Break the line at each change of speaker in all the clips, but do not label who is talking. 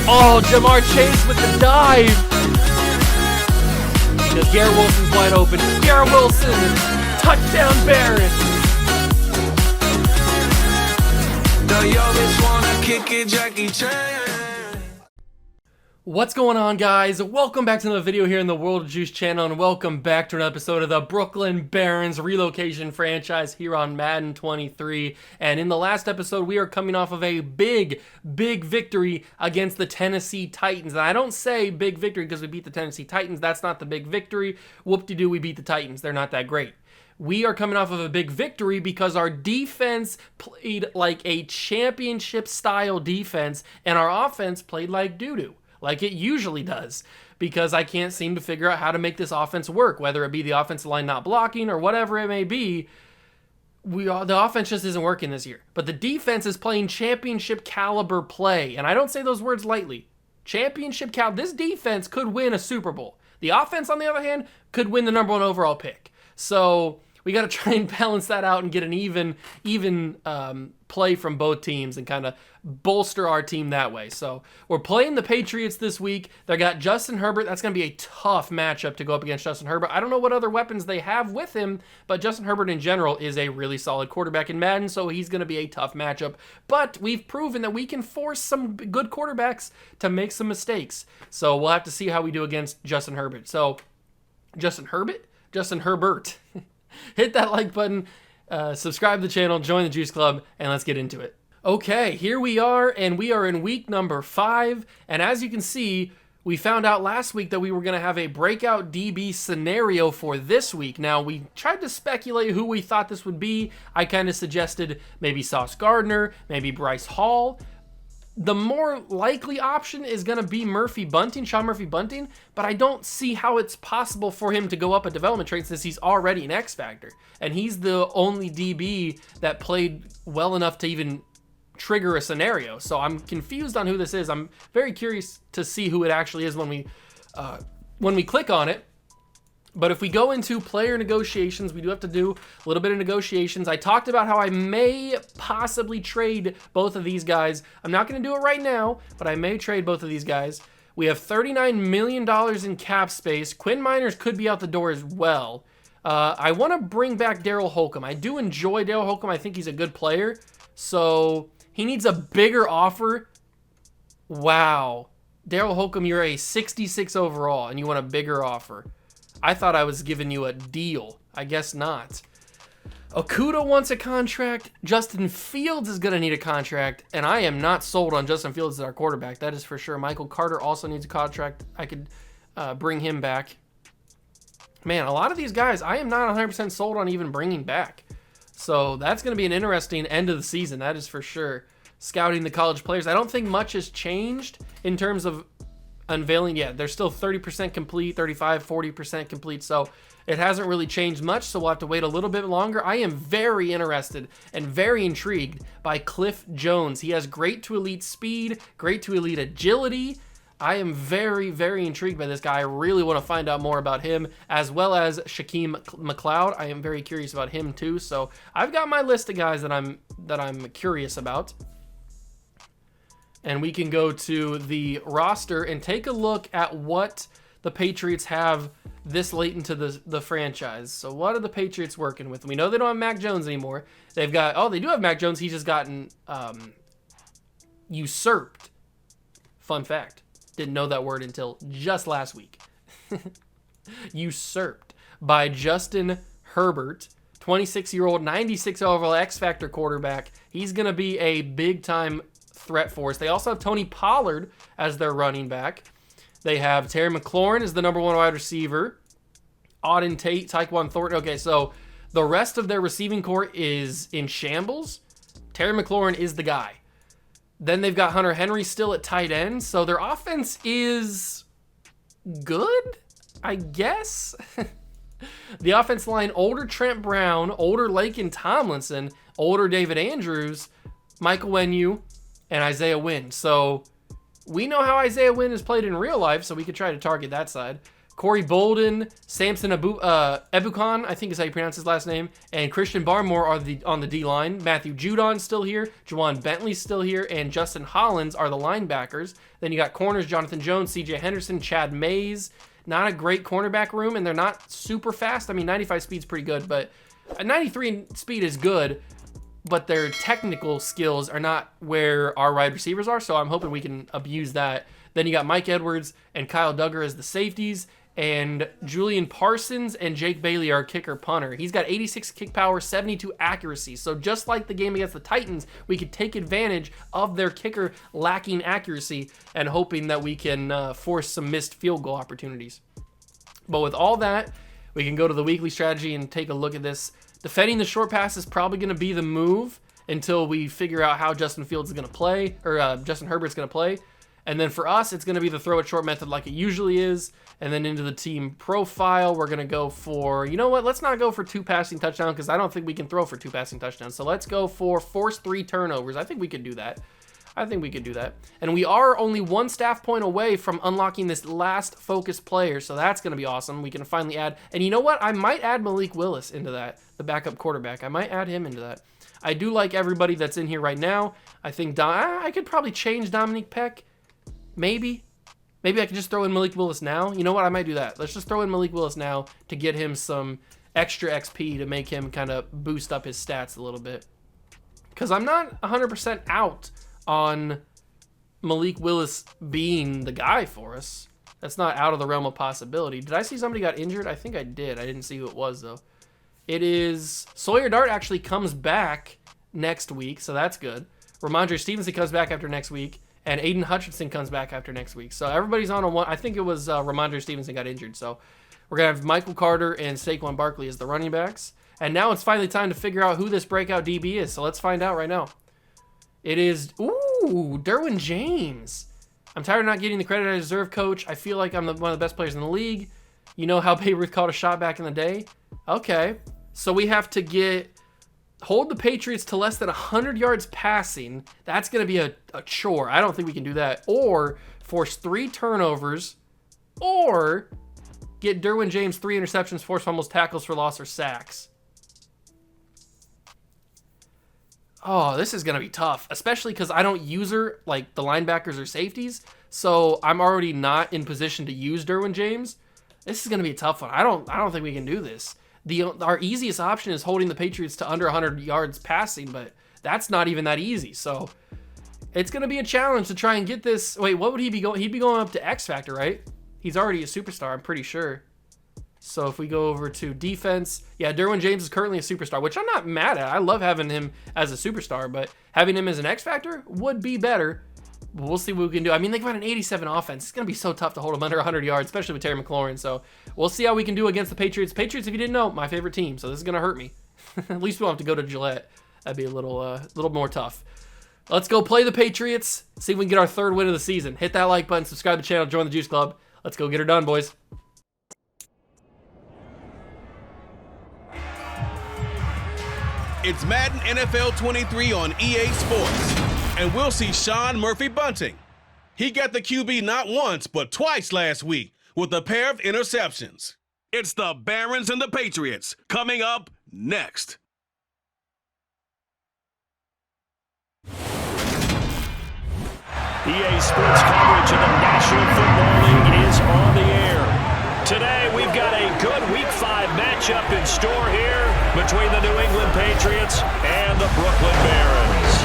Oh, Jamar Chase with the dive. Because Garrett Wilson's wide open. Garrett Wilson, touchdown Barron. What's going on, guys? Welcome back to another video here in the World of Juice channel, and welcome back to an episode of the Brooklyn Barons Relocation franchise here on Madden 23. And in the last episode, we are coming off of a big victory against the Tennessee Titans. And I don't say big victory because we beat the Tennessee Titans. That's not the big victory. Whoop-de-doo, we beat the Titans. They're not that great. We are coming off of a big victory because our defense played like a championship-style defense, and our offense played like doo-doo, like it usually does, because I can't seem to figure out how to make this offense work, whether it be the offensive line not blocking or whatever it may be. The offense just isn't working this year. But the defense is playing championship caliber play, and I don't say those words lightly. Championship caliber. This defense could win a Super Bowl. The offense, on the other hand, could win the #1 overall pick. So we got to try and balance that out and get an even play from both teams and kind of bolster our team that way. So we're playing the Patriots this week. They got Justin Herbert. That's going to be a tough matchup to go up against Justin Herbert. I don't know what other weapons they have with him, but Justin Herbert in general is a really solid quarterback in Madden, so he's going to be a tough matchup. But we've proven that we can force some good quarterbacks to make some mistakes. So we'll have to see how we do against Justin Herbert. So Justin Herbert? Justin Herbert. Hit that like button, subscribe to the channel, join the Juice Club, and let's get into it. Okay, here we are, and we are in week number 5, and as you can see, we found out last week that we were going to have a breakout DB scenario for this week. Now, we tried to speculate who we thought this would be. I kind of suggested maybe Sauce Gardner, maybe Bryce Hall. The more likely option is going to be Sean Murphy Bunting, but I don't see how it's possible for him to go up a development trait since he's already an X Factor. And he's the only DB that played well enough to even trigger a scenario. So I'm confused on who this is. I'm very curious to see who it actually is when we click on it. But if we go into player negotiations, we do have to do a little bit of negotiations. I talked about how I may possibly trade both of these guys. I'm not going to do it right now, but I may trade both of these guys. We have $39 million in cap space. Quinn Miners could be out the door as well. I want to bring back Daryl Holcomb. I do enjoy Daryl Holcomb. I think he's a good player. So he needs a bigger offer. Wow. Daryl Holcomb, you're a 66 overall, and you want a bigger offer. I thought I was giving you a deal. I guess not. Okudah wants a contract. Justin Fields is going to need a contract, and I am not sold on Justin Fields as our quarterback. That is for sure. Michael Carter also needs a contract. I could bring him back. Man, a lot of these guys, I am not 100% sold on even bringing back. So that's going to be an interesting end of the season. That is for sure. Scouting the college players. I don't think much has changed in terms of unveiling. Yeah, they're still 30% complete, 35, 40% complete, so it hasn't really changed much, so we'll have to wait a little bit longer. I am very interested and very intrigued by Cliff Jones. He has great to elite speed, great to elite agility. I am very intrigued by this guy. I really want to find out more about him, as well as Shaquem McLeod. I am very curious about him too, so I've got my list of guys that I'm curious about. And we can go to the roster and take a look at what the Patriots have this late into the franchise. So what are the Patriots working with? We know they don't have Mac Jones anymore. They've got, oh, they do have Mac Jones. He's just gotten usurped. Fun fact. Didn't know that word until just last week. Usurped by Justin Herbert, 26-year-old, 96 overall X Factor quarterback. He's going to be a big-time threat for us. They also have Tony Pollard as their running back. They have Terry McLaurin as the #1 wide receiver. Auden Tate, Tyquan Thornton. Okay, so the rest of their receiving core is in shambles. Terry McLaurin is the guy. Then they've got Hunter Henry still at tight end. So their offense is good, I guess. The offense line, older Trent Brown, older Laken Tomlinson, older David Andrews, Michael Wenyu, and Isaiah Wynn. So we know how Isaiah Wynn is played in real life, so we could try to target that side. Corey Bolden, Samson Ebukon, I think is how you pronounce his last name, and Christian Barmore are on the D-line. Matthew Judon's still here, Juwan Bentley's still here, and Justin Hollins are the linebackers. Then you got corners, Jonathan Jones, CJ Henderson, Chad Mays. Not a great cornerback room, and they're not super fast. I mean, 95 speed's pretty good, but a 93 speed is good, but their technical skills are not where our wide receivers are, so I'm hoping we can abuse that. Then you got Mike Edwards and Kyle Duggar as the safeties, and Julian Parsons and Jake Bailey are kicker punter. He's got 86 kick power, 72 accuracy. So just like the game against the Titans, we could take advantage of their kicker lacking accuracy and hoping that we can force some missed field goal opportunities. But with all that, we can go to the weekly strategy and take a look at this. Defending the short pass is probably going to be the move until we figure out how Justin Fields is going to play, or Justin Herbert's going to play. And then for us, it's going to be the throw it short method like it usually is. And then into the team profile, we're going to go for, you know what, let's not go for 2 passing touchdowns because I don't think we can throw for 2 passing touchdowns. So let's go for force 3 turnovers. I think we could do that. And we are only 1 staff point away from unlocking this last focus player. So that's going to be awesome. We can finally add, and you know what? I might add Malik Willis into that, the backup quarterback. I might add him into that. I do like everybody that's in here right now. I think I could probably change Dominique Peck. Maybe I could just throw in Malik Willis now. You know what? I might do that. Let's just throw in Malik Willis now to get him some extra XP to make him kind of boost up his stats a little bit. Because I'm not 100% out on Malik Willis being the guy for us. That's not out of the realm of possibility. Did I see somebody got injured? I think I did. I didn't see who it was, though. It is Sawyer Dart actually comes back next week, so that's good. Ramondre Stevenson comes back after next week. And Aiden Hutchinson comes back after next week. So everybody's on a one. I think it was Ramondre Stevenson got injured. So we're going to have Michael Carter and Saquon Barkley as the running backs. And now it's finally time to figure out who this breakout DB is. So let's find out right now. It is, Derwin James. I'm tired of not getting the credit I deserve, coach. I feel like I'm one of the best players in the league. You know how Babe Ruth called a shot back in the day? Okay. So we have to hold the Patriots to less than 100 yards passing. That's going to be a chore. I don't think we can do that. Or force 3 turnovers. Or get Derwin James 3 interceptions, force fumbles, tackles for loss, or sacks. Oh, this is going to be tough. Especially because I don't use her like the linebackers or safeties. So I'm already not in position to use Derwin James. This is going to be a tough one. I don't think we can do this. Our easiest option is holding the Patriots to under 100 yards passing, but that's not even that easy. So it's going to be a challenge to try and get this. Wait, what would he be going? He'd be going up to X Factor, right? He's already a superstar, I'm pretty sure. So if we go over to defense, yeah, Derwin James is currently a superstar, which I'm not mad at. I love having him as a superstar, but having him as an X Factor would be better. We'll see what we can do. I mean, they've got an 87 offense. It's going to be so tough to hold them under 100 yards, especially with Terry McLaurin. So we'll see how we can do against the Patriots. Patriots, if you didn't know, my favorite team. So this is going to hurt me. At least we won't have to go to Gillette. That'd be a little more tough. Let's go play the Patriots. See if we can get our 3rd win of the season. Hit that like button, subscribe to the channel, join the Juice Club. Let's go get her done, boys.
It's Madden NFL 23 on EA Sports. And we'll see Sean Murphy Bunting. He got the QB not once, but twice last week with a pair of interceptions. It's the Barons and the Patriots coming up next.
EA Sports coverage of the National Football League is on the air. Today, we've got a good Week 5 matchup in store here between the New England Patriots and the Brooklyn Barons.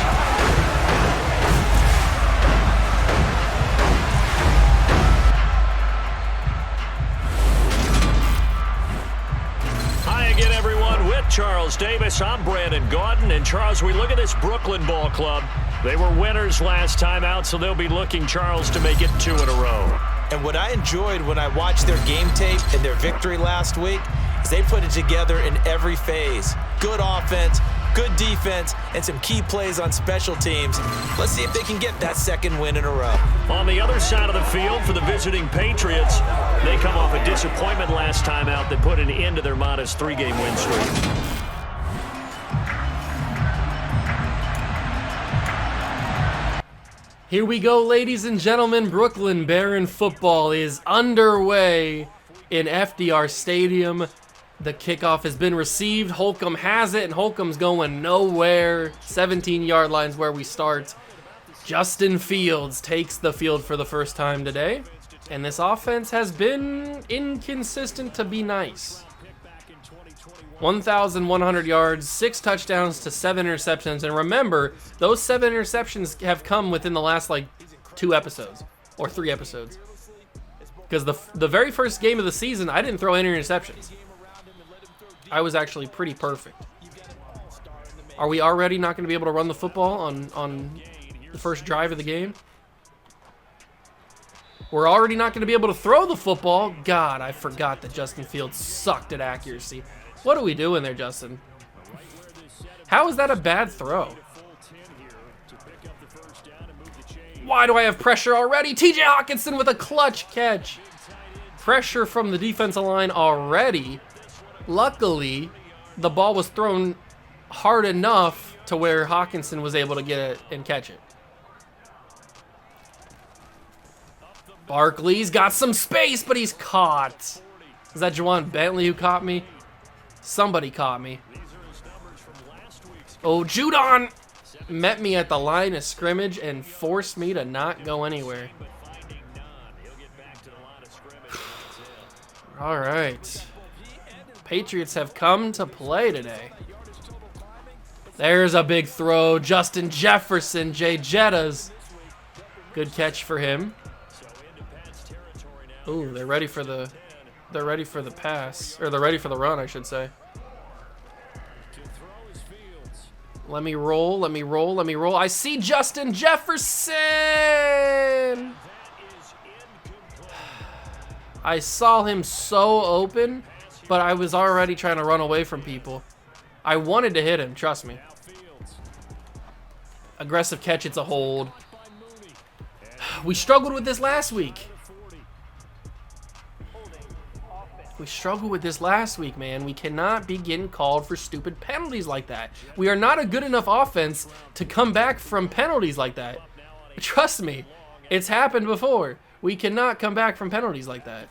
Again, everyone, with Charles Davis, I'm Brandon Gaudin. And Charles, we look at this Brooklyn ball club. They were winners last time out, so they'll be looking, Charles, to make it 2 in a row.
And what I enjoyed when I watched their game tape and their victory last week is they put it together in every phase. Good offense, good defense, and some key plays on special teams. Let's see if they can get that 2nd win in a row.
On the other side of the field for the visiting Patriots, they come off a disappointment last time out that put an end to their modest 3-game win streak.
Here we go, ladies and gentlemen. Brooklyn Baron football is underway. in FDR Stadium. The kickoff has been received. Holcomb has it, and Holcomb's going nowhere. 17-yard line's where we start. Justin Fields takes the field for the first time today, and this offense has been inconsistent to be nice. 1,100 yards, 6 touchdowns to 7 interceptions, and remember, those 7 interceptions have come within the last, like, 2 episodes, or 3 episodes. Because the very first game of the season, I didn't throw any interceptions. I was actually pretty perfect. Are we already not going to be able to run the football on the first drive of the game? We're already not going to be able to throw the football. God, I forgot that Justin Fields sucked at accuracy. What are we doing there, Justin? How is that a bad throw? Why do I have pressure already? TJ Hawkinson with a clutch catch. Pressure from the defensive line already. Luckily, the ball was thrown hard enough to where Hawkinson was able to get it and catch it. Barkley's got some space, but he's caught. Is that Juwan Bentley who caught me? Somebody caught me. Oh, Judon met me at the line of scrimmage and forced me to not go anywhere. All right. Patriots have come to play today. There's a big throw. Justin Jefferson, Jay Jettas. Good catch for him. Ooh, they're ready for the pass, or they're ready for the run, I should say. Let me roll, let me roll, let me roll. I see Justin Jefferson. I saw him so open, but I was already trying to run away from people. I wanted to hit him, trust me. Aggressive catch, it's a hold. We struggled with this last week. We struggled with this last week, man. We cannot be getting called for stupid penalties like that. We are not a good enough offense to come back from penalties like that. Trust me, it's happened before. We cannot come back from penalties like that.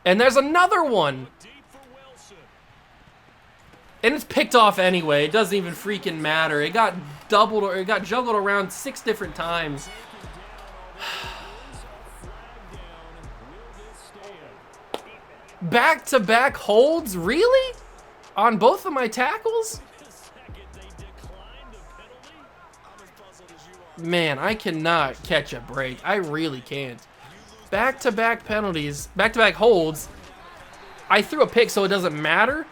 And there's another one. And it's picked off anyway. It doesn't even freaking matter. It got doubled, or it got juggled around 6 different times. Back-to-back holds? Really? On both of my tackles? Man, I cannot catch a break. I really can't. Back-to-back penalties, back-to-back holds. I threw a pick, so it doesn't matter.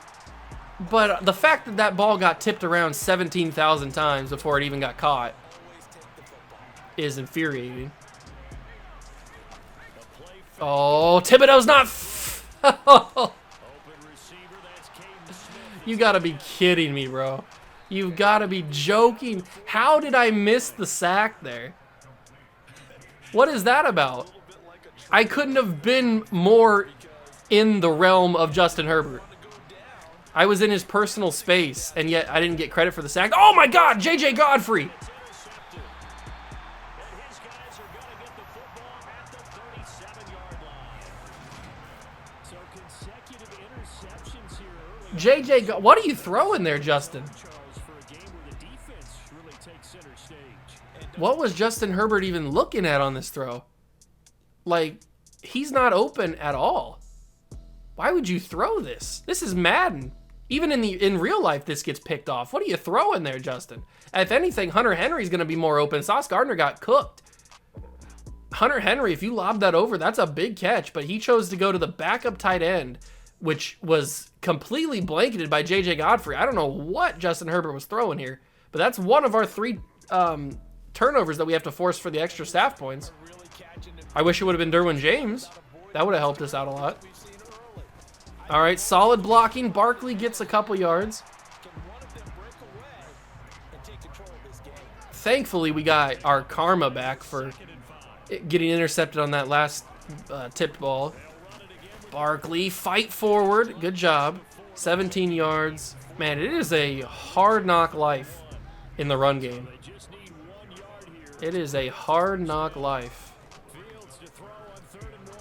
But the fact that that ball got tipped around 17,000 times before it even got caught is infuriating. Oh, Thibodeau's not... You gotta be kidding me, bro. You've gotta be joking. How did I miss the sack there? What is that about? I couldn't have been more in the realm of Justin Herbert. I was in his personal space, and yet I didn't get credit for the sack. Oh my God, JJ Godfrey! What are you throwing there, Justin? What was Justin Herbert even looking at on this throw? Like, he's not open at all. Why would you throw this? This is Madden. Even in real life, this gets picked off. What are you throwing there, Justin? If anything, Hunter Henry's going to be more open. Sauce Gardner got cooked. Hunter Henry, if you lob that over, that's a big catch, but he chose to go to the backup tight end, which was completely blanketed by JJ Godfrey. I don't know what Justin Herbert was throwing here, but that's one of our 3 turnovers that we have to force for the extra staff points. I wish it would have been Derwin James. That would have helped us out a lot. All right, solid blocking. Barkley gets a couple yards. Thankfully, we got our karma back for getting intercepted on that last tipped ball. Barkley, fight forward. Good job. 17 yards. Man, it is a hard knock life in the run game. It is a hard knock life.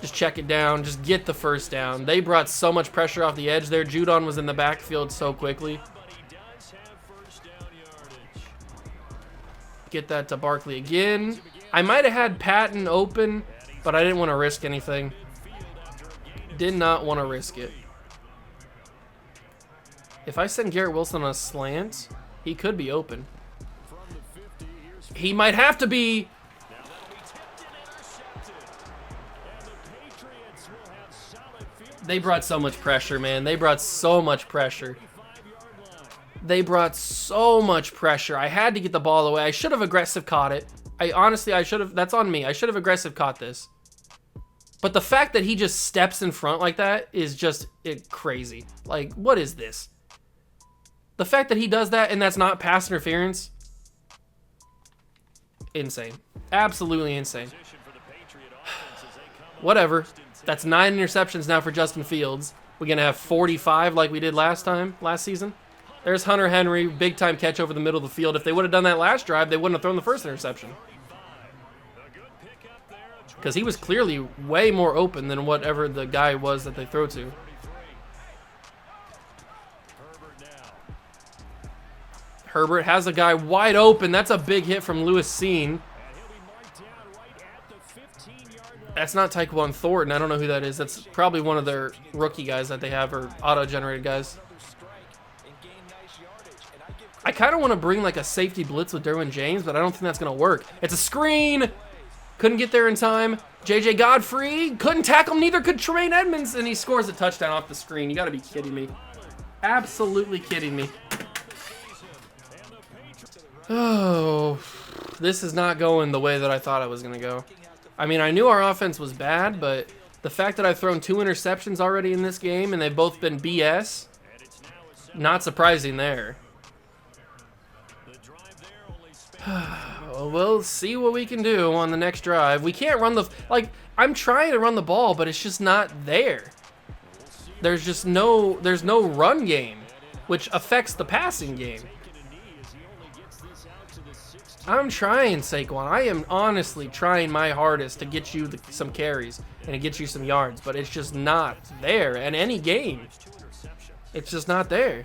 Just check it down. Just get the first down. They brought so much pressure off the edge there. Judon was in the backfield so quickly. Get that to Barkley again. I might have had Patton open, but I didn't want to risk anything. Did not want to risk it. If I send Garrett Wilson on a slant, he could be open. He might have to be. They brought so much pressure, man. They brought so much pressure. They brought so much pressure. I had to get the ball away. I should have aggressive caught it. I should have. That's on me. I should have aggressive caught this. But the fact that he just steps in front like that is just crazy. Like, what is this? The fact that he does that and that's not pass interference, insane. Absolutely insane. Whatever. That's 9 interceptions now for Justin Fields. We're going to have 45 like we did last season. There's Hunter Henry, big time catch over the middle of the field. If they would have done that last drive, they wouldn't have thrown the first interception. Because he was clearly way more open than whatever the guy was that they throw to. Herbert has a guy wide open. That's a big hit from Lewis Seen. That's not Tyquan Thornton. I don't know who that is. That's probably one of their rookie guys that they have, or auto-generated guys. I kind of want to bring like a safety blitz with Derwin James, but I don't think that's going to work. It's a screen. Couldn't get there in time. JJ Godfrey couldn't tackle him. Neither could Tremaine Edmonds, and he scores a touchdown off the screen. You got to be kidding me. Absolutely kidding me. Oh, this is not going the way that I thought it was going to go. I mean, I knew our offense was bad, but the fact that I've thrown 2 interceptions already in this game and they've both been BS, not surprising there. We'll see what we can do on the next drive. We can't run the, like, I'm trying to run the ball, but it's just not there. There's no run game, which affects the passing game. I'm trying, Saquon. I am honestly trying my hardest to get you some carries and to get you some yards, but it's just not there in any game. It's just not there.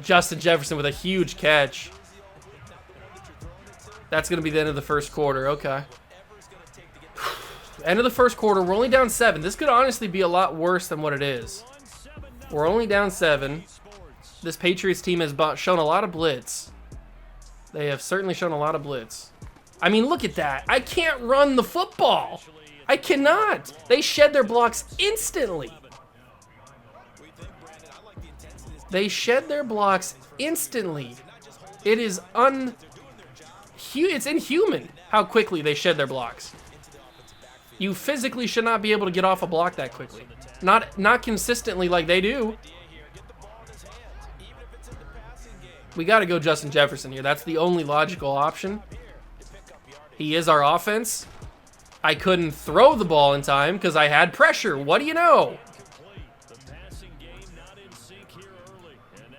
Justin Jefferson with a huge catch. That's going to be the end of the first quarter. Okay. End of the first quarter. We're only down 7. This could honestly be a lot worse than what it is. We're only down 7. This Patriots team has shown a lot of blitz. They have certainly shown a lot of blitz. I mean, look at that. I can't run the football. I cannot. They shed their blocks instantly. They shed their blocks instantly. It is it's inhuman how quickly they shed their blocks. You physically should not be able to get off a block that quickly. Not consistently like they do. We got to go Justin Jefferson here. That's the only logical option. He is our offense. I couldn't throw the ball in time because I had pressure. What do you know?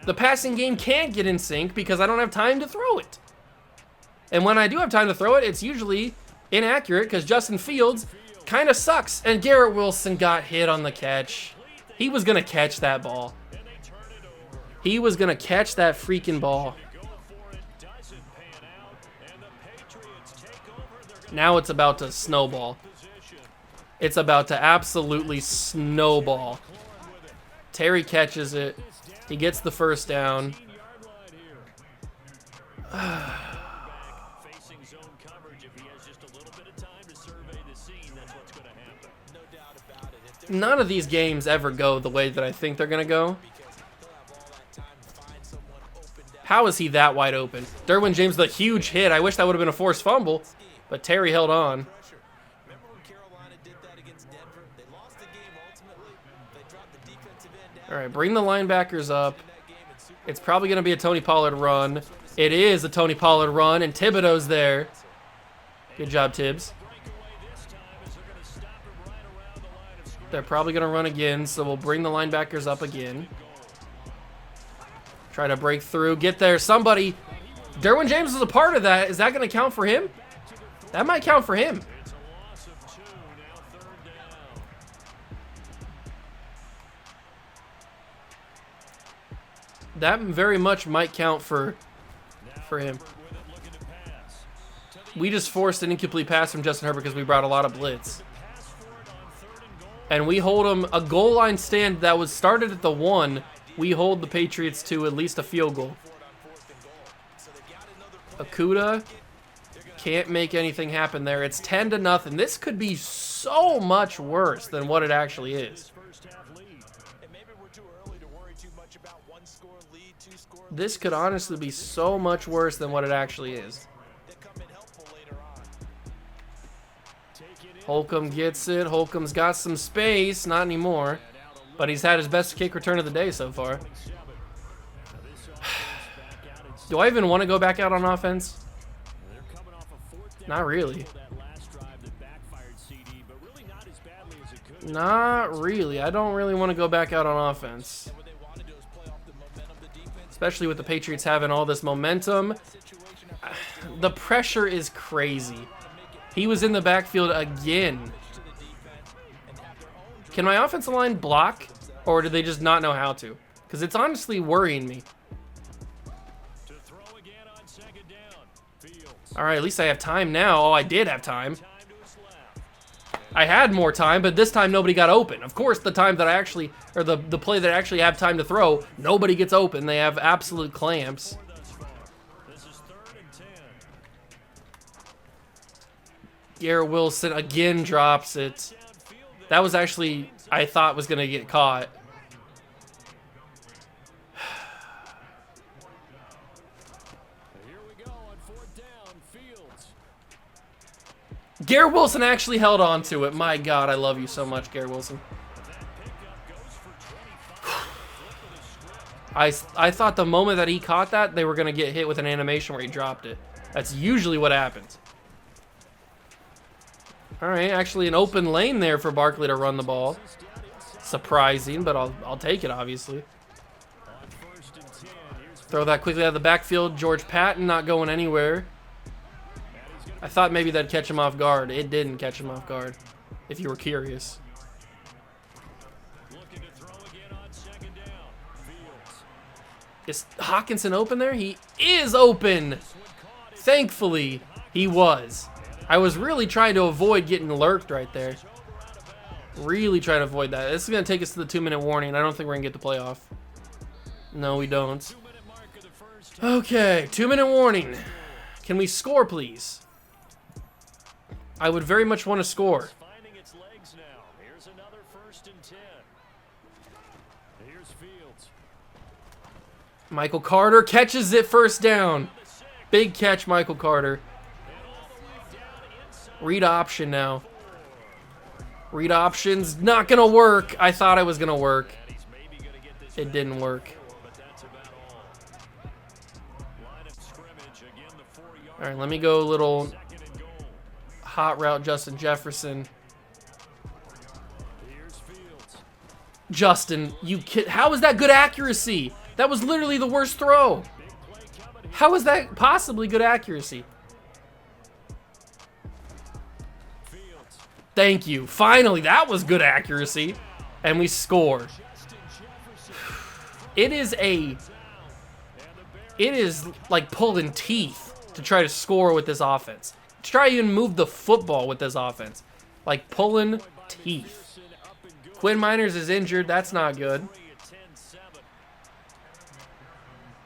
The passing game can't get in sync because I don't have time to throw it. And when I do have time to throw it, it's usually inaccurate because Justin Fields kind of sucks. And Garrett Wilson got hit on the catch. He was going to catch that ball. He was going to catch that freaking ball. Now it's about to snowball. It's about to absolutely snowball. Terry catches it. He gets the first down. None of these games ever go the way that I think they're going to go. How is he that wide open? Derwin James with a huge hit. I wish that would have been a forced fumble, but Terry held on. All right, bring the linebackers up. It's probably going to be a Tony Pollard run. It is a Tony Pollard run, and Thibodeau's there. Good job, Tibbs. They're probably going to run again, so we'll bring the linebackers up again. Try to break through. Get there. Somebody. Derwin James was a part of that. Is that going to count for him? That might count for him. That very much might count for him. We just forced an incomplete pass from Justin Herbert because we brought a lot of blitz. And we hold them a goal line stand that was started at the 1. We hold the Patriots to at least a field goal. Okuda can't make anything happen there. It's 10-0. This could be so much worse than what it actually is. This could honestly be so much worse than what it actually is. Holcomb gets it. Holcomb's got some space. Not anymore. But he's had his best kick return of the day so far. Do I even want to go back out on offense? Not really. Not really. I don't really want to go back out on offense. Especially with the Patriots having all this momentum. The pressure is crazy. He was in the backfield again. Can my offensive line block? Or do they just not know how to? Because it's honestly worrying me. Alright, at least I have time now. Oh, I did have time. I had more time, but this time nobody got open. Of course, the time that I actually, or the play that I actually have time to throw, nobody gets open. They have absolute clamps. Garrett Wilson again drops it. That was actually, I thought was going to get caught. Garrett Wilson actually held on to it. My God, I love you so much, Garrett Wilson. I thought the moment that he caught that, they were going to get hit with an animation where he dropped it. That's usually what happens. All right, actually an open lane there for Barkley to run the ball. Surprising, but I'll take it, obviously. Throw that quickly out of the backfield. George Patton not going anywhere. I thought maybe that'd catch him off guard. It didn't catch him off guard, if you were curious. Is Hawkinson open there? He is open! Thankfully, he was. I was really trying to avoid getting lurked right there. Really trying to avoid that. This is going to take us to the 2-minute warning. I don't think we're going to get the playoff. No, we don't. Okay, 2-minute warning. Can we score, please? I would very much want to score. Michael Carter catches it, first down. Big catch, Michael Carter. Read option now. Read option's not going to work. I thought it was going to work. It didn't work. All right, let me go a little hot route Justin Jefferson. Justin, you kid. How is that good accuracy? That was literally the worst throw. How is that possibly good accuracy? Thank you. Finally, that was good accuracy. And we score. It is like pulling teeth to try to score with this offense. To try to even move the football with this offense. Like pulling teeth. Quinn Miners is injured. That's not good.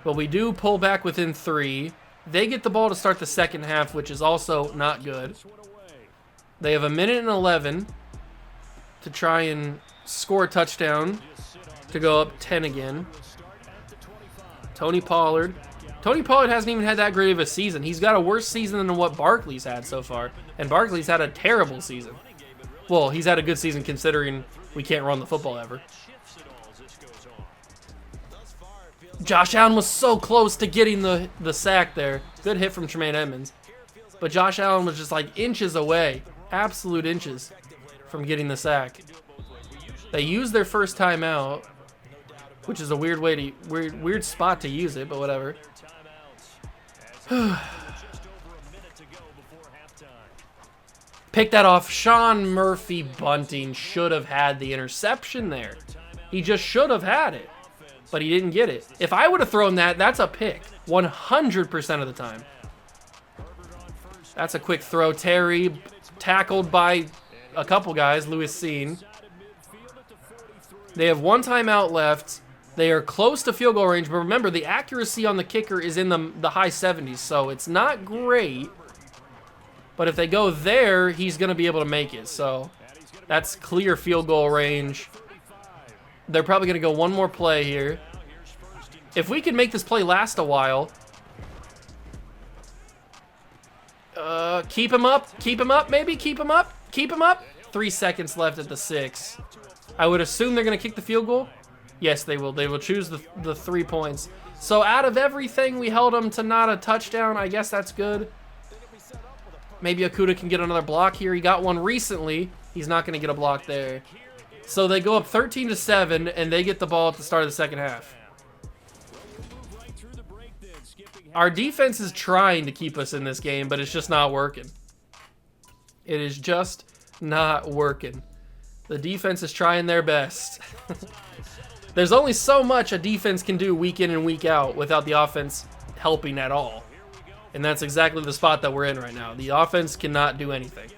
But we do pull back within 3. They get the ball to start the second half, which is also not good. They have 1:11 to try and score a touchdown to go up 10 again. Tony Pollard. Tony Pollard hasn't even had that great of a season. He's got a worse season than what Barkley's had so far. And Barkley's had a terrible season. Well, he's had a good season considering we can't run the football ever. Josh Allen was so close to getting the sack there. Good hit from Tremaine Edmonds. But Josh Allen was just like inches away. Absolute inches from getting the sack. They used their first timeout, which is a weird way to weird spot to use it, but whatever. Pick that off. Sean Murphy Bunting should have had the interception there. He just should have had it, but he didn't get it. If I would have thrown that, that's a pick 100% of the time. That's a quick throw. Terry tackled by a couple guys. Lewis Seen. They have one timeout left. They are close to field goal range, but remember, the accuracy on the kicker is in the high 70s, so it's not great. But if they go there, he's going to be able to make it. So that's clear field goal range. They're probably going to go one more play here. If we can make this play last a while. Keep him up. Keep him up, maybe. Keep him up. Keep him up. 3 seconds left at the 6. I would assume they're going to kick the field goal. Yes, they will. They will choose the 3 points. So out of everything, we held them to not a touchdown. I guess that's good. Maybe Okuda can get another block here. He got one recently. He's not going to get a block there. So they go up 13-7, and they get the ball at the start of the second half. Our defense is trying to keep us in this game, but it's just not working. It is just not working. The defense is trying their best. There's only so much a defense can do week in and week out without the offense helping at all. And that's exactly the spot that we're in right now. The offense cannot do anything.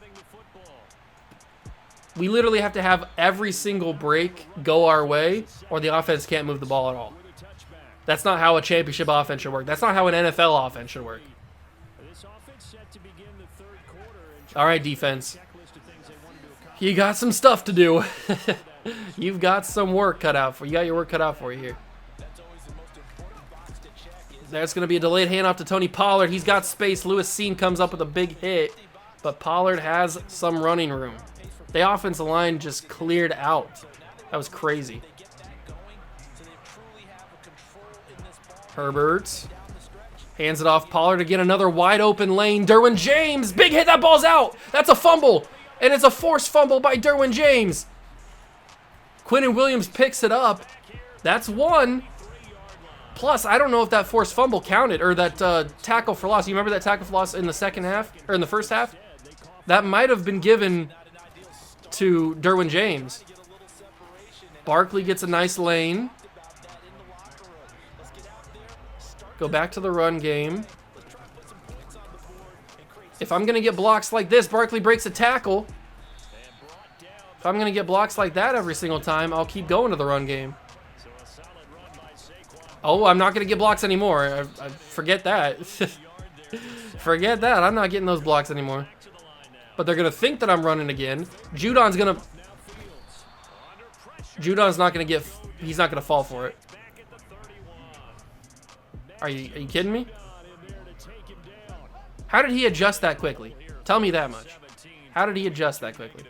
We literally have to have every single break go our way, or the offense can't move the ball at all. That's not how a championship offense should work. That's not how an NFL offense should work. All right, defense. You got some stuff to do. You've got some work cut out for you. You got your work cut out for you here. There's going to be a delayed handoff to Tony Pollard. He's got space. Lewis Seen comes up with a big hit, but Pollard has some running room. The offensive line just cleared out. That was crazy. Herbert hands it off. Pollard again, another wide open lane. Derwin James, big hit. That ball's out. That's a fumble, and it's a forced fumble by Derwin James. Quinnen Williams picks it up. That's one. Plus, I don't know if that forced fumble counted, or that tackle for loss. You remember that tackle for loss in the second half, or in the first half? That might have been given to Derwin James. Barkley gets a nice lane. Go back to the run game. If I'm going to get blocks like this, Barkley breaks a tackle. If I'm going to get blocks like that every single time, I'll keep going to the run game. Oh, I'm not going to get blocks anymore. I forget that. Forget that. I'm not getting those blocks anymore. But they're going to think that I'm running again. Judon's not going to get... He's not going to fall for it. Are you kidding me? How did he adjust that quickly? Tell me that much. How did he adjust that quickly?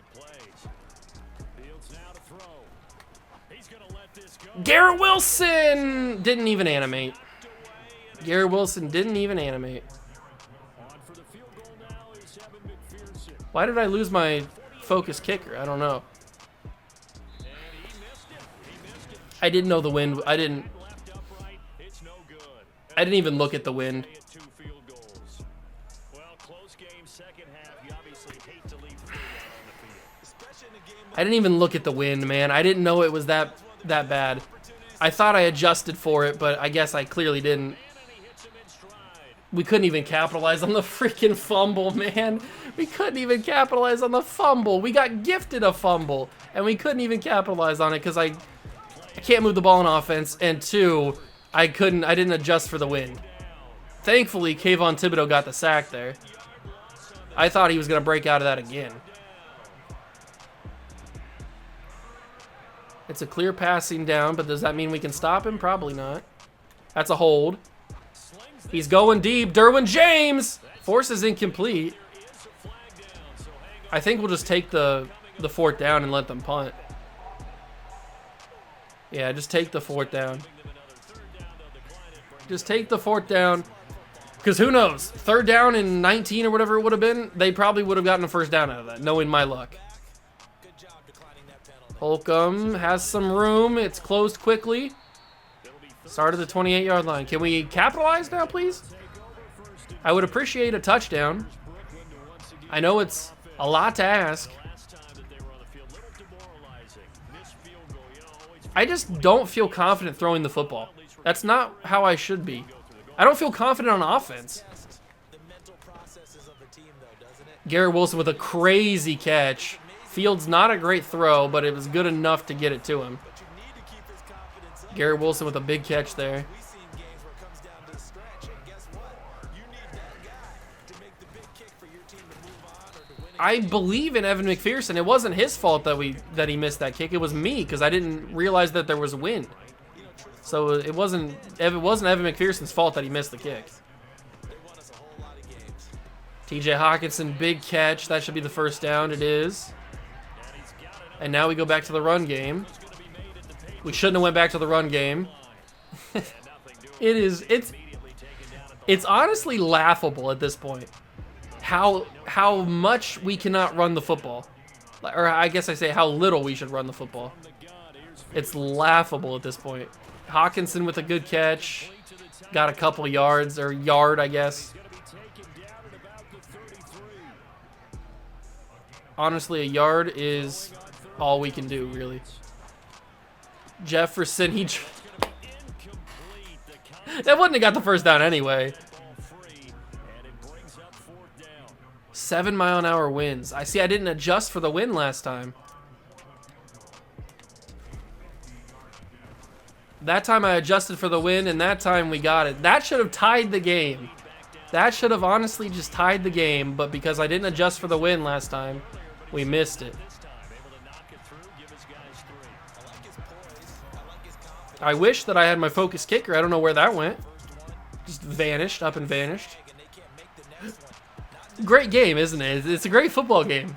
Garrett Wilson didn't even animate. Garrett Wilson didn't even animate. Why did I lose my focus kicker? I don't know. I didn't know the wind. I didn't even look at the wind. I didn't even look at the wind, man. I didn't know it was that bad. I thought I adjusted for it, but I guess I clearly didn't. We couldn't even capitalize on the freaking fumble, man. We couldn't even capitalize on the fumble. We got gifted a fumble, and we couldn't even capitalize on it because I can't move the ball in offense, and two, I didn't adjust for the wind. Thankfully, Kayvon Thibodeau got the sack there. I thought he was going to break out of that again. It's a clear passing down, but does that mean we can stop him? Probably not. That's a hold. He's going deep. Derwin James! Force is incomplete. I think we'll just take the fourth down and let them punt. Yeah, just take the fourth down. Just take the fourth down. Because who knows? Third down and 19 or whatever it would have been, they probably would have gotten a first down out of that, knowing my luck. Holcomb has some room. It's closed quickly. Start of the 28-yard line. Can we capitalize now, please? I would appreciate a touchdown. I know it's a lot to ask. I just don't feel confident throwing the football. That's not how I should be. I don't feel confident on offense. Garrett Wilson with a crazy catch. Fields not a great throw, but it was good enough to get it to him. Garrett Wilson with a big catch there. I believe in Evan McPherson. It wasn't his fault that he missed that kick. It was me because I didn't realize that there was wind. So it wasn't Evan McPherson's fault that he missed the kick. TJ Hawkinson, big catch. That should be the first down. It is. And now we go back to the run game. We shouldn't have went back to the run game. It's honestly laughable at this point. How much we cannot run the football. Or I guess I say how little we should run the football. It's laughable at this point. Hawkinson with a good catch. Got a couple yards, or yard, I guess. Honestly, a yard is all we can do, really. Jefferson, that wouldn't have got the first down anyway. 7-mile-an-hour winds. I see I didn't adjust for the wind last time. That time I adjusted for the wind, and that time we got it. That should have tied the game. That should have honestly just tied the game, but because I didn't adjust for the wind last time, we missed it. I wish that I had my focus kicker. I don't know where that went. Just vanished, up and vanished. Great game, isn't it? It's a great football game.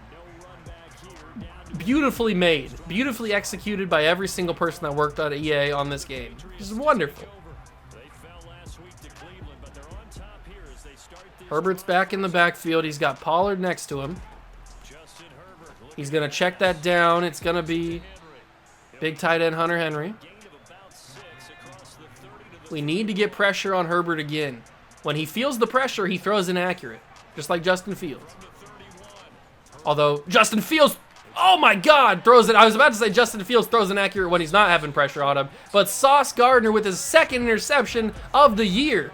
Beautifully made. Beautifully executed by every single person that worked at EA on this game. Just wonderful. Herbert's back in the backfield. He's got Pollard next to him. He's going to check that down. It's going to be big tight end Hunter Henry. We need to get pressure on Herbert again. When he feels the pressure, he throws inaccurate. Just like Justin Fields. Although, Justin Fields, oh my God, throws it. I was about to say Justin Fields throws inaccurate when he's not having pressure on him. But Sauce Gardner with his second interception of the year.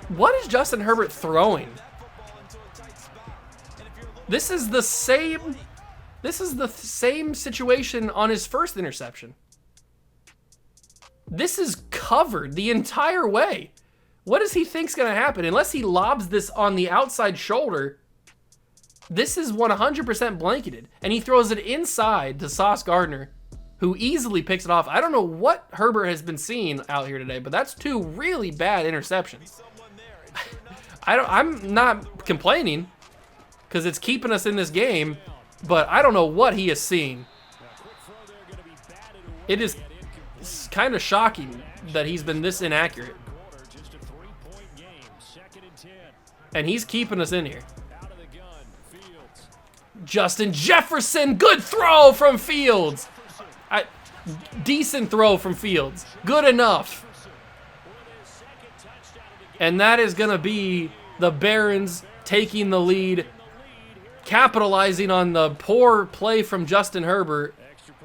What is Justin Herbert throwing? This is the same situation on his first interception. This is covered the entire way. What does he think's going to happen? Unless he lobs this on the outside shoulder, this is 100% blanketed. And he throws it inside to Sauce Gardner, who easily picks it off. I don't know what Herbert has been seeing out here today, but that's two really bad interceptions. I'm not complaining because it's keeping us in this game, but I don't know what he is seeing. It is kind of shocking that he's been this inaccurate. And he's keeping us in here. Justin Jefferson, good throw from Fields. Decent throw from Fields. Good enough. And that is going to be the Barons taking the lead, capitalizing on the poor play from Justin Herbert,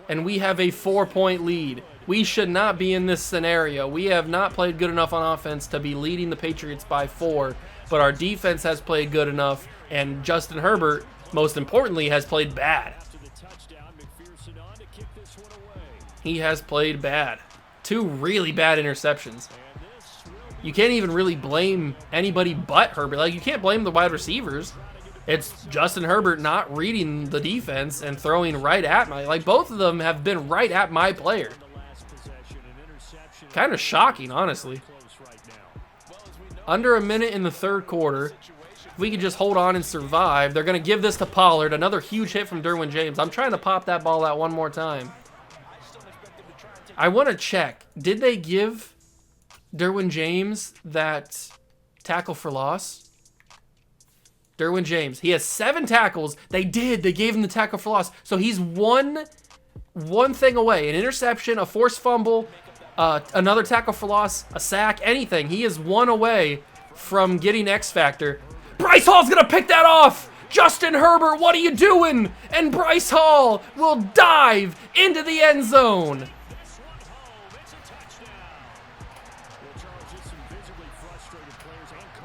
and we have a 4-point lead. We should not be in this scenario. We have not played good enough on offense to be leading the Patriots by 4, but our defense has played good enough, and Justin Herbert, most importantly, has played bad. He has played bad. 2 really bad interceptions. You can't even really blame anybody but Herbert. Like, you can't blame the wide receivers. It's Justin Herbert not reading the defense and throwing right at my... Like, both of them have been right at my player. Kind of shocking, honestly. Under a minute in the third quarter. If we could just hold on and survive. They're going to give this to Pollard. Another huge hit from Derwin James. I'm trying to pop that ball out one more time. I want to check. Did they give Derwin James that tackle for loss? Derwin James. He has 7 tackles. They did. They gave him the tackle for loss. So he's one thing away. An interception, a forced fumble, Another tackle for loss, a sack, anything. He is one away from getting X Factor. Bryce Hall's gonna pick that off! Justin Herbert, what are you doing? And Bryce Hall will dive into the end zone.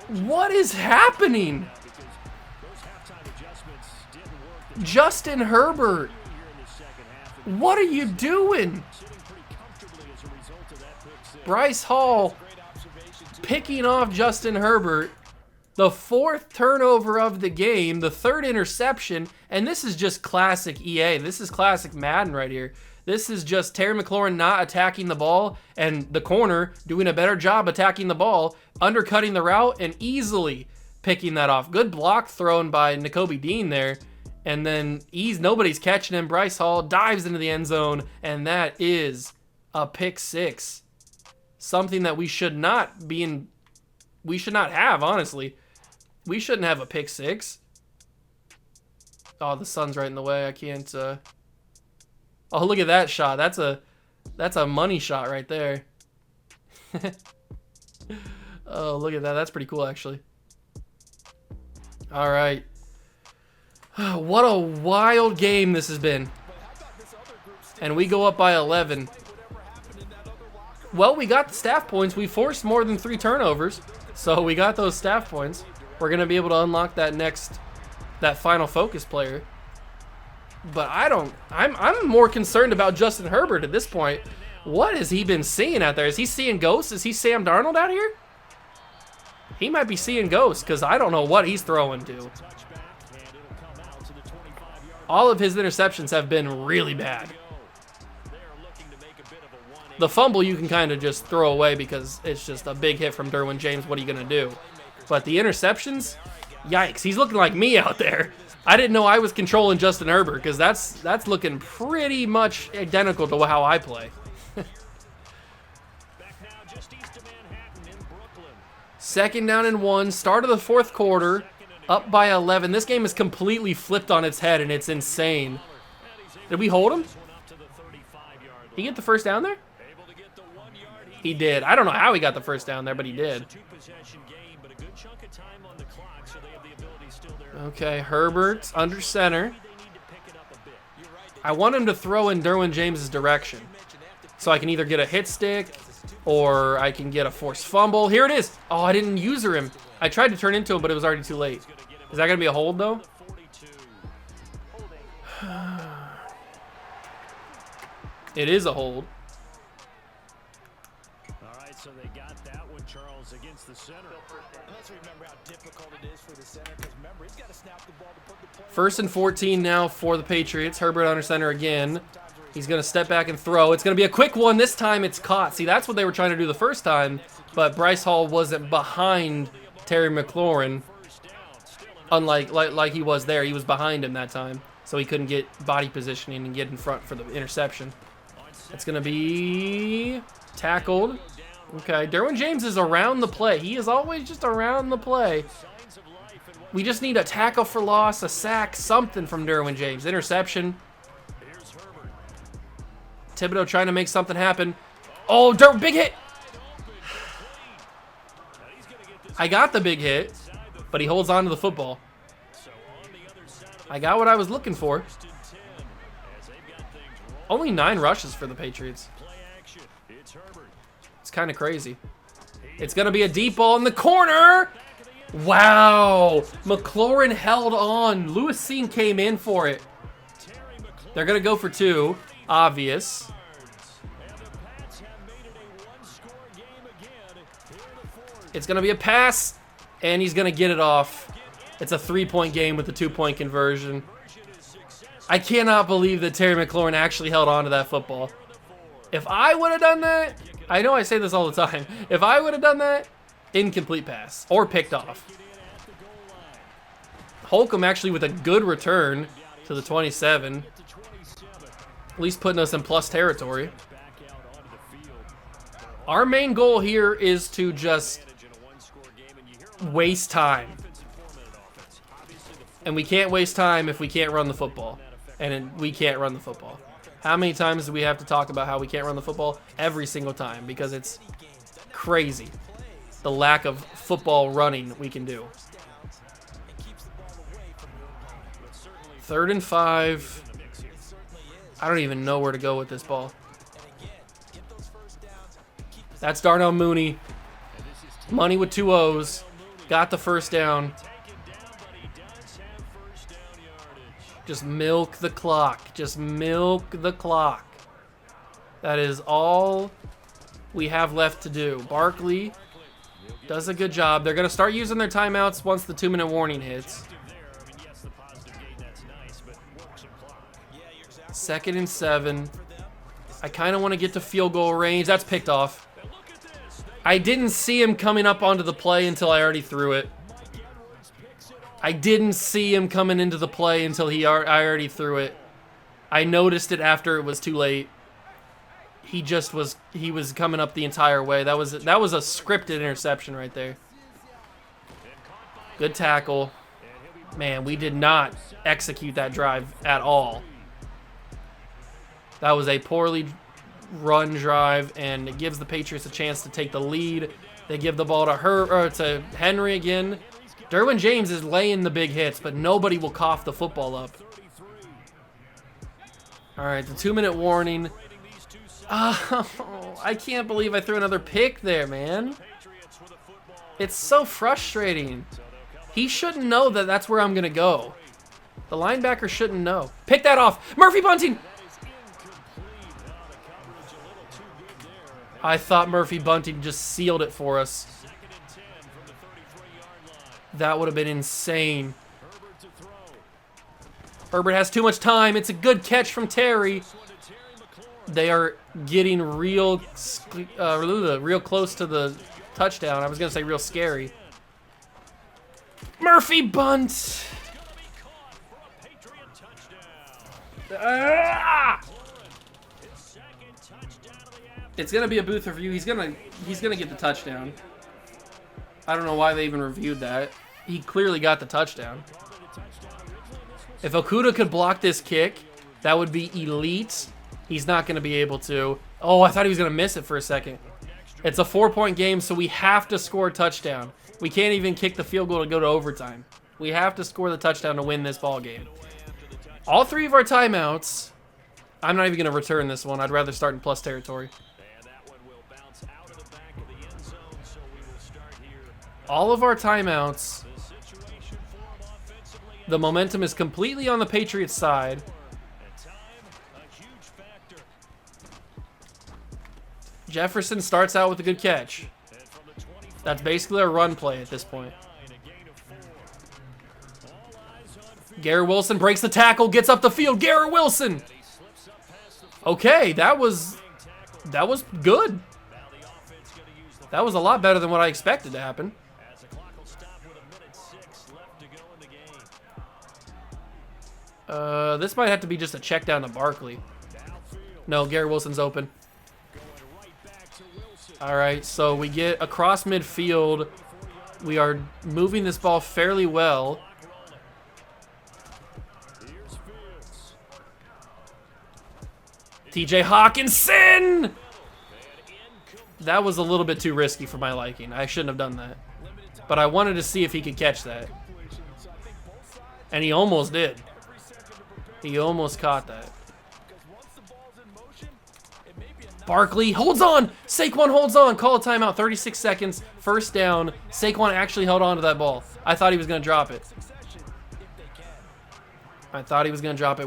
What is happening? Justin Herbert, what are you doing? Bryce Hall picking off Justin Herbert. The 4th turnover of the game, the 3rd interception, and this is just classic EA. This is classic Madden right here. This is just Terry McLaurin not attacking the ball and the corner doing a better job attacking the ball, undercutting the route, and easily picking that off. Good block thrown by Nakobe Dean there. And then nobody's catching him. Bryce Hall dives into the end zone, and that is a pick 6. Something that we should not have, honestly. We shouldn't have a pick 6. Oh, the sun's right in the way. I can't. Oh, look at that shot. That's a money shot right there. Oh, look at that. That's pretty cool, actually. All right. What a wild game this has been. And we go up by 11. Well, we got the staff points. We forced more than 3 turnovers. So we got those staff points. We're going to be able to unlock that final focus player. But I'm more concerned about Justin Herbert at this point. What has he been seeing out there? Is he seeing ghosts? Is he Sam Darnold out here? He might be seeing ghosts because I don't know what he's throwing to. All of his interceptions have been really bad. The fumble you can kind of just throw away because it's just a big hit from Derwin James. What are you going to do? But the interceptions, yikes. He's looking like me out there. I didn't know I was controlling Justin Herbert because that's looking pretty much identical to how I play. 2nd down and 1, start of the 4th quarter, up by 11. This game is completely flipped on its head and it's insane. Did we hold him? He get the first down there? He did. I don't know how he got the first down there, but he did. Okay, Herbert under center. I want him to throw in Derwin James's direction. So I can either get a hit stick or I can get a forced fumble. Here it is. Oh, I didn't user him. I tried to turn into him, but it was already too late. Is that going to be a hold, though? It is a hold.
All right, so they got that one, Charles, against the center. Let's remember how difficult it is for the center because remember, he's got to snap the ball to put the play.
1st and 14 now for the Patriots. Herbert under center again. He's going to step back and throw. It's going to be a quick one. This time it's caught. See, that's what they were trying to do the first time, but Bryce Hall wasn't behind Terry McLaurin. Unlike like he was there. He was behind him that time, so he couldn't get body positioning and get in front for the interception. It's going to be tackled. Okay, Derwin James is around the play. He is always just around the play. We just need a tackle for loss, a sack, something from Derwin James. Interception. Thibodeau trying to make something happen. Oh, big hit. I got the big hit, but he holds on to the football. I got what I was looking for. Only 9 rushes for the Patriots. It's kind of crazy. It's going to be a deep ball in the corner. Wow. McLaurin held on. Lewis Cine came in for it. They're going to go for 2. Obvious. It's going to be a pass, and he's going to get it off. It's a 3-point game with a 2-point conversion. I cannot believe that Terry McLaurin actually held on to that football. If I would have done that, I know I say this all the time. If I would have done that, incomplete pass or picked off. Holcomb actually with a good return to the 27. At least putting us in plus territory. Our main goal here is to just waste time. And we can't waste time if we can't run the football. And we can't run the football. How many times do we have to talk about how we can't run the football? Every single time, because it's crazy the lack of football running we can do. 3rd and 5. I don't even know where to go with this ball. That's Darnell Mooney. Money with 2 O's. Got the first down. Just milk the clock. Just milk the clock. That is all we have left to do. Barkley does a good job. They're going to start using their timeouts once the 2-minute warning hits. 2nd and 7. I kind of want to get to field goal range. That's picked off. I didn't see him coming up onto the play until I already threw it. I didn't see him coming into the play until I already threw it. I noticed it after it was too late. He was coming up the entire way. That was a scripted interception right there. Good tackle. Man, we did not execute that drive at all. That was a poorly run drive, and it gives the Patriots a chance to take the lead. They give the ball to Henry again. Derwin James is laying the big hits, but nobody will cough the football up. All right, the 2-minute warning. Oh, I can't believe I threw another pick there, man. It's so frustrating. He shouldn't know that that's where I'm going to go. The linebacker shouldn't know. Pick that off. Murphy Bunting. I thought Murphy Bunting just sealed it for us. That would have been insane. Herbert has too much time. It's a good catch from Terry. They are getting real close to the touchdown. I was going to say real scary. Murphy bunt. It's going to be a booth review. He's going to get the touchdown. I don't know why they even reviewed that. He clearly got the touchdown. If Okudah could block this kick, that would be elite. He's not going to be able to. Oh, I thought he was going to miss it for a second. It's a 4-point game, so we have to score a touchdown. We can't even kick the field goal to go to overtime. We have to score the touchdown to win this ball game. All 3 of our timeouts. I'm not even going to return this one. I'd rather start in plus territory. All of our timeouts. The momentum is completely on the Patriots side. Jefferson starts out with a good catch. That's basically a run play at this point. Garrett Wilson breaks the tackle, gets up the field. Garrett Wilson. Okay, that was good. That was a lot better than what I expected to happen. This might have to be just a check down to Barkley. No, Garrett Wilson's open. All right, so we get across midfield. We are moving this ball fairly well. TJ Hawkinson! That was a little bit too risky for my liking. I shouldn't have done that. But I wanted to see if he could catch that. And he almost did. He almost caught that. Barkley holds on. Saquon holds on. Call a timeout. 36 seconds. First down. Saquon actually held on to that ball. I thought he was going to drop it.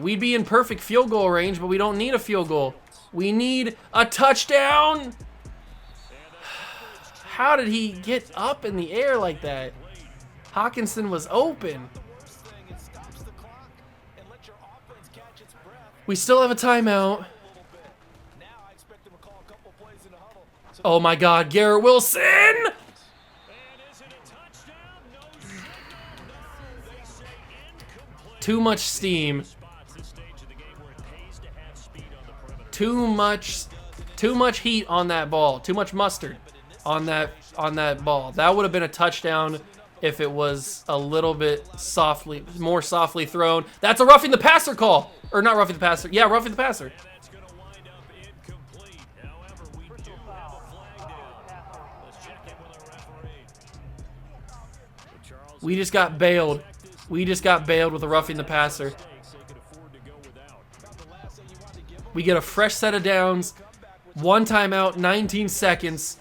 We'd be in perfect field goal range, but we don't need a field goal. We need a touchdown. How did he get up in the air like that? Hawkinson was open. We still have a timeout. Oh my God, Garrett Wilson! Too much steam. Too much heat on that ball. Too much mustard on that ball. That would have been a touchdown if it was a little bit more softly thrown. That's a roughing the passer call. Or not roughing the passer. Yeah, roughing the passer. We just got bailed. We just got bailed with a roughing the passer. We get a fresh set of downs. One timeout, 19 seconds.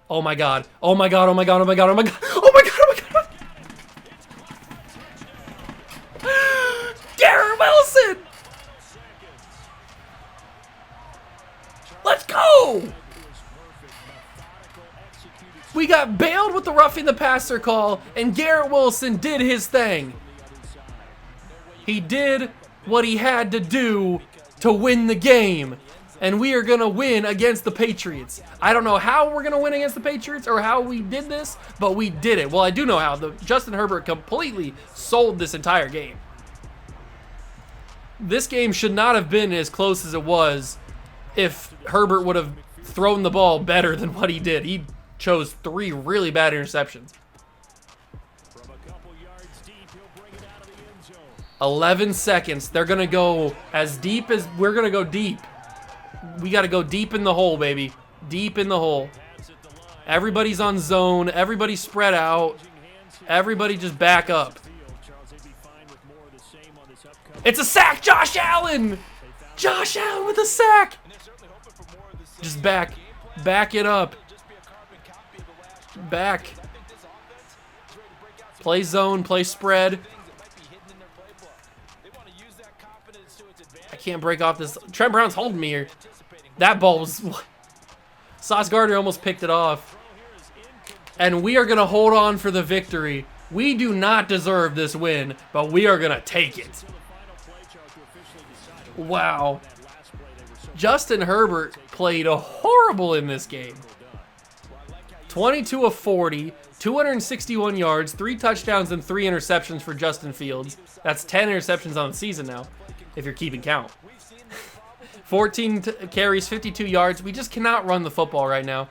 Oh my god. Oh my god, oh my god, oh my god, oh my god. Oh my god, oh my god. Garrett Wilson! Let's go! We got bailed with the roughing the passer call, and Garrett Wilson did his thing. He did what he had to do to win the game. And we are going to win against the Patriots. I don't know how we're going to win against the Patriots or how we did this, but we did it. Well, I do know how. Justin Herbert completely sold this entire game. This game should not have been as close as it was if Herbert would have thrown the ball better than what he did. He chose 3 really bad interceptions. 11 seconds. They're going to go as deep as we're going to go deep. We got to go deep in the hole, baby. Deep in the hole. Everybody's on zone. Everybody's spread out. Everybody just back up. It's a sack, Josh Allen! Josh Allen with a sack! Just back. Back it up. Back. Play zone, play spread. I can't break off this. Trent Brown's holding me here. That ball was... Sauce Gardner almost picked it off. And we are going to hold on for the victory. We do not deserve this win, but we are going to take it. Wow. Justin Herbert played horrible in this game. 22 of 40, 261 yards, 3 touchdowns, and 3 interceptions for Justin Fields. That's 10 interceptions on the season now, if you're keeping count. 14 carries, 52 yards. We just cannot run the football right now.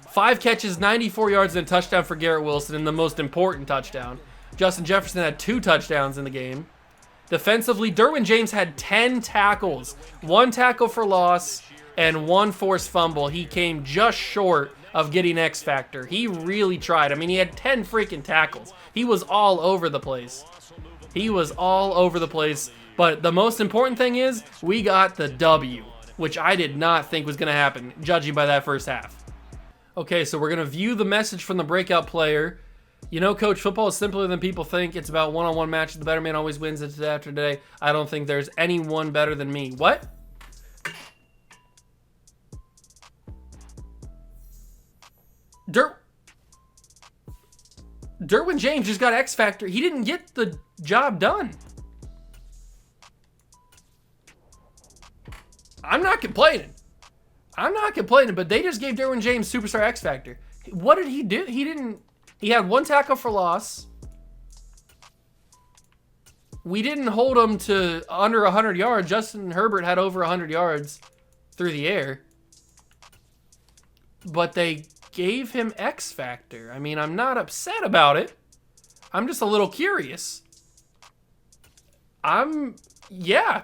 5 catches, 94 yards, and a touchdown for Garrett Wilson, and the most important touchdown. Justin Jefferson had 2 touchdowns in the game. Defensively, Derwin James had 10 tackles, 1 tackle for loss, and 1 forced fumble. He came just short of getting X Factor. He really tried. I mean, he had 10 freaking tackles. He was all over the place. He was all over the place. But the most important thing is we got the W, which I did not think was going to happen, judging by that first half. Okay, so we're going to view the message from the breakout player. You know, Coach, football is simpler than people think. It's about one-on-one matches. The better man always wins. It's today after today. I don't think there's anyone better than me. What? Derwin James just got X Factor. He didn't get the job done. I'm not complaining. I'm not complaining, but they just gave Derwin James Superstar X Factor. What did he do? He had 1 tackle for loss. We didn't hold him to under 100 yards. Justin Herbert had over 100 yards through the air. But they gave him X Factor. I mean, I'm not upset about it. I'm just a little curious. Yeah.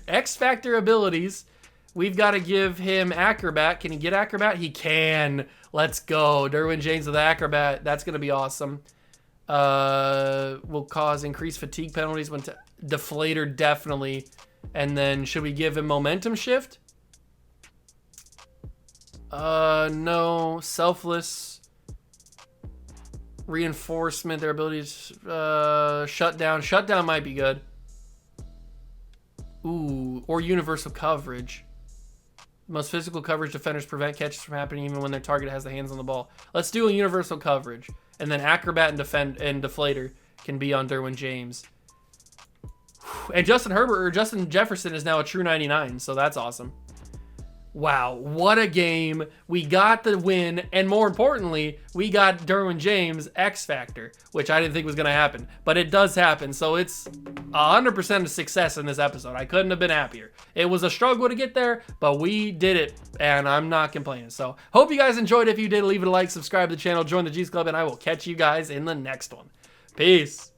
X Factor abilities. We've got to give him Acrobat. Can he get Acrobat? He can. Let's go. Derwin James with Acrobat. That's going to be awesome. Will cause increased fatigue penalties when Deflator, definitely. And then should we give him Momentum Shift? No. Selfless. Reinforcement. Their abilities. Shutdown. Shutdown might be good. Ooh, or universal coverage. Most physical coverage defenders prevent catches from happening even when their target has the hands on the ball. Let's do a universal coverage. And then Acrobat and Deflator can be on Derwin James. And Justin Herbert or Justin Jefferson is now a true 99, so that's awesome. Wow, what a game. We got the win, and more importantly, we got Derwin James X Factor, which I didn't think was going to happen, but it does happen, so it's 100% of success in this episode. I couldn't have been happier. It was a struggle to get there, but we did it, and I'm not complaining. So, hope you guys enjoyed. If you did, leave it a like, subscribe to the channel, join the G's Club, and I will catch you guys in the next one. Peace.